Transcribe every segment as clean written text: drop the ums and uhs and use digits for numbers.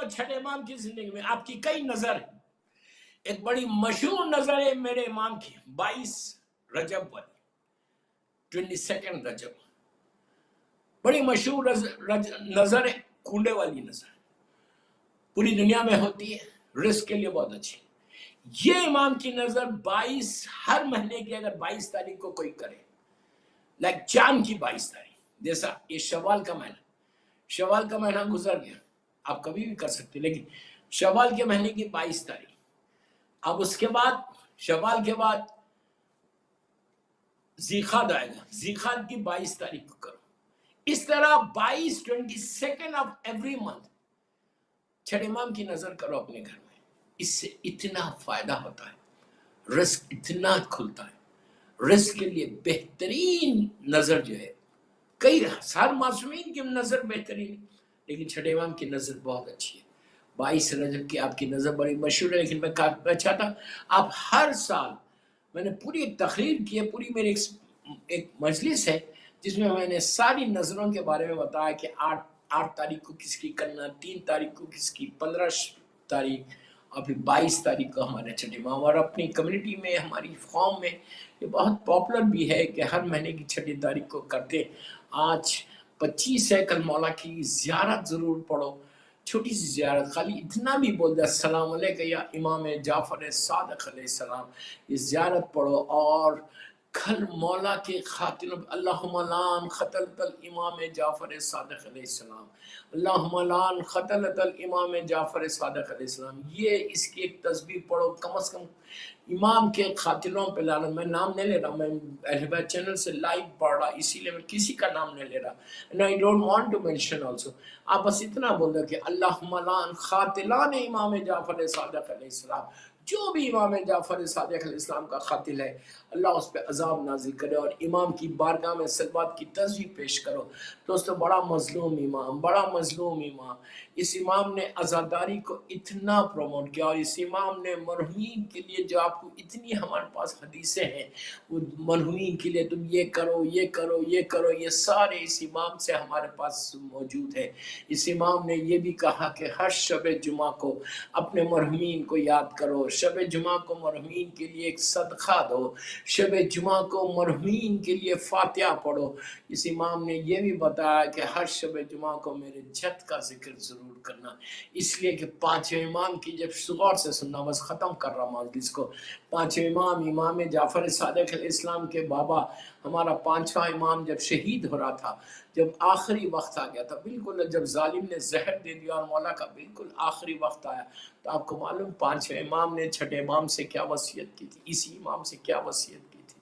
बोलो छठे इमाम की जिंदगी में आपकी कई नजर है। एक बड़ी मशहूर नजर है मेरे इमाम की 22 रजब वाली, 22 रजब, बड़ी मशहूर नजर है, कूंडे वाली नजर, पूरी दुनिया में होती है, रिस्क के लिए बहुत अच्छी। ये इमाम की नजर 22 हर महीने की अगर 22 तारीख को कोई करे, लाइक चांद की 22 तारीख, जैसा ये शवाल का महीना, शवाल का महीना गुजर गया, आप कभी भी कर सकते, लेकिन शवाल के महीने की 22 तारीख, अब उसके बाद शवाल के बाद ज़ीखाद आएगा, ज़ीखाद की 22 तारीख को करो। इस तरह 22 ऑफ एवरी मंथ छठे इमाम की नजर करो अपने घर में। इससे इतना फायदा होता है, रिस्क इतना खुलता है। रिस्क के लिए बेहतरीन नजर जो है, कई हर मासूमीन की नजर बेहतरीन, लेकिन छठे इमाम की नजर बहुत अच्छी है। 22 रजब की आपकी नजर बड़ी मशहूर है, लेकिन मैं चाहता आप हर साल, मैंने पूरी एक तकरीर की है, पूरी मेरी एक मजलिस है जिसमें मैंने सारी नजरों के बारे में बताया कि 8 तारीख को किसकी करना, 3 तारीख को किसकी, 15 तारीख और फिर 22 तारीख को हमारे छठे इमाम। और अपनी कम्युनिटी में, हमारी कौम में ये बहुत पॉपुलर भी है कि हर महीने की छठी तारीख को करते। आज 25 है, कल मौला की ज़ियारत ज़रूर पढ़ो, छोटी सी ज़ियारत, खाली इतना भी बोल दे अस्सलाम अलैका या इमाम जाफ़र सादिक़ अलैहिस्सलाम, ये ज़ियारत पढ़ो। और कल मौला के खातिर अल्लाहुम्मा लान ख़तलतल इमाम जाफ़र सादिक़ अलैहिस्सलाम, अल्लाहुम्मा लान ख़तलतल इमाम जाफ़र सादिक़ अलैहिस्सलाम, ये इसकी एक तस्बीह पढ़ो, कम से कम इमाम के खातिलों पे लाना। मैं नाम नहीं ले रहा, मैं अहले बैत चैनल से लाइव पढ़ रहा, इसीलिए मैं किसी का नाम नहीं ले रहा, and I don't want to mention also. आप बस इतना बोल दो कि अल्लाहुम्मा लान खातिलान इमाम जाफ़र सादिक़ अलैहिस्सलाम, जो भी इमाम जाफ़र सादिक़ अलैहिस्सलाम का खातिल है, अल्लाह उस पर अजाब नाजिल करे। और इमाम की बारगाह में सलवात की तस्बीह पेश करो। दोस्तों, बड़ा मजलूम इमाम, बड़ा मजलूम इमाम, इस इमाम ने अज़ादारी को इतना प्रमोट किया, और इस इमाम ने मरहूमीन के लिए, जो आपको इतनी हमारे पास हदीसें हैं, वो मरहूमीन के लिए तुम ये करो, ये करो, ये करो, ये सारे इस इमाम से हमारे पास मौजूद है। इस इमाम ने ये भी कहा कि हर शब जुमा को अपने मरहूमीन को याद करो, शब जुमा को मरहूमीन के लिए एक सदका दो, शब जुमा को मरहूमीन के लिए फातिहा पढ़ो। इस इमाम ने यह भी बताया कि हर शब जुमा को मेरे जद का जिक्र ज़रूर करना, इसलिए कि पाँचवें इमाम की जब गौर से सुनना, बस ख़त्म कर रहा हूँ इसको। पाँचवें इमाम, इमाम जाफ़र सादिक़ अलैहिस्सलाम के बाबा, हमारा पाँचवा इमाम जब शहीद हो रहा था, जब आखिरी वक्त आ गया था, बिल्कुल जब जालिम ने जहर दे दिया और मौला का बिल्कुल आखिरी वक्त आया, तो आपको मालूम पाँचवें इमाम ने छठे इमाम से क्या वसीयत की थी, इसी इमाम से क्या वसीयत की थी,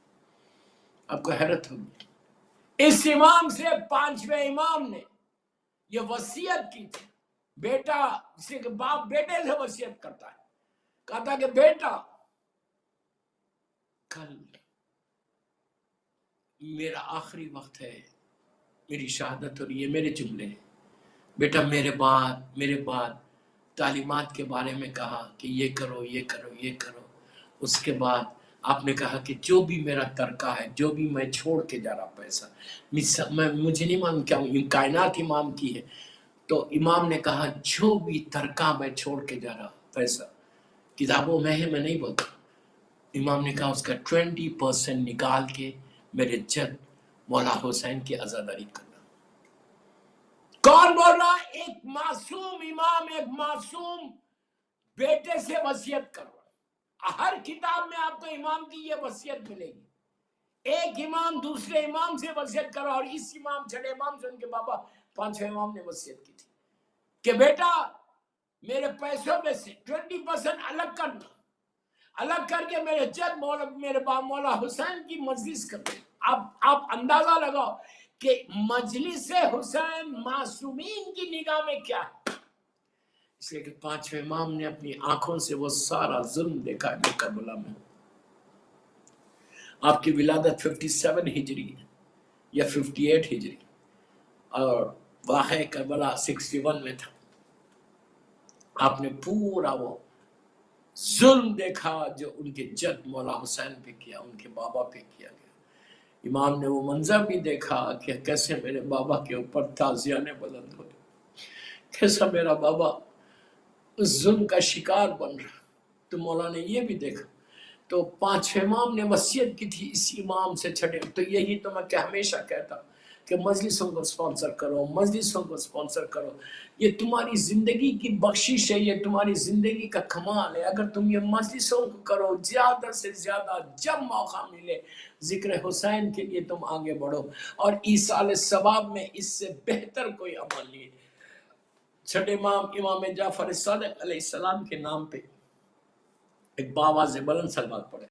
आपको हैरत होगी। इस इमाम से पाँचवें इमाम ने ये वसीयत की थी, बेटा, जिसे बाप बेटे से वसीयत करता है, कहा था कि बेटा, कल मेरा आखिरी वक्त है, मेरी शहादत हो रही है, मेरे जुमले, बेटा मेरे बाद तालीमात के बारे में कहा कि ये करो, ये करो, ये करो। उसके बाद आपने कहा कि जो भी मेरा तरका है, जो भी मैं छोड़ के जा रहा पैसा, मुझे नहीं मालूम क्या कायनात इमाम की है, तो इमाम ने कहा जो भी तरका मैं छोड़ के जा रहा पैसा, किताबों में है, मैं नहीं बोलता, इमाम ने कहा उसका 20% निकाल के मेरे जद मौला हुसैन की आज़ादारी करना। कौन बोल रहा? एक मासूम इमाम, एक मासूम बेटे से वसीयत कर रहा। हर किताब में आपको इमाम की ये वसीयत मिलेगी, एक इमाम दूसरे इमाम से वसीयत करो, और इस इमाम छठे इमाम से उनके बाबा पांचवें इमाम ने वसीयत की थी कि बेटा मेरे पैसों में से 20% अलग करना, अलग करके मेरे जद मौला, मेरे बाप मौला हुसैन की मजलिस करते। आप अंदाजा लगाओ कि मजलिस हुसैन मासूमीन की निगाह में क्या है। इसलिए कि पांचवें इमाम ने अपनी आंखों से वो सारा जुल्म देखा है करबला में। आपकी विलादत 57 हिजरी या 58 हिजरी, और वाक़या करबला 61 में था। आपने पूरा वो जुल्म देखा जो उनके जद मौला हुसैन पे किया, उनके बाबा पे किया गया। इमाम ने वो मंजर भी देखा कि कैसे मेरे बाबा के ऊपर ताज़ियाने बुलंद हो, कैसा मेरा बाबा ظلم کا شکار بن رہا. تو مولا نے یہ بھی دیکھا. تو 5 امام نے وصیت کی تھی اس امام سے چھٹے. تو یہی تو میں ہمیشہ کہتا کہ مجلسوں کو سپانسر کرو، مجلسوں کو سپانسر کرو. یہ تمہاری زندگی کی بخشش ہے، یہ تمہاری زندگی کا کمال ہے. اگر تم یہ مجلسوں کو کرو زیادہ سے زیادہ، جب موقع ملے ذکر حسین کے لیے تم آگے بڑھو. اور ایصال ثواب میں اس سے بہتر کوئی عمل نہیں. چھٹے امام امام جعفر صادق علیہ السلام کے نام پہ ایک باواز بلند سلوات پڑھے.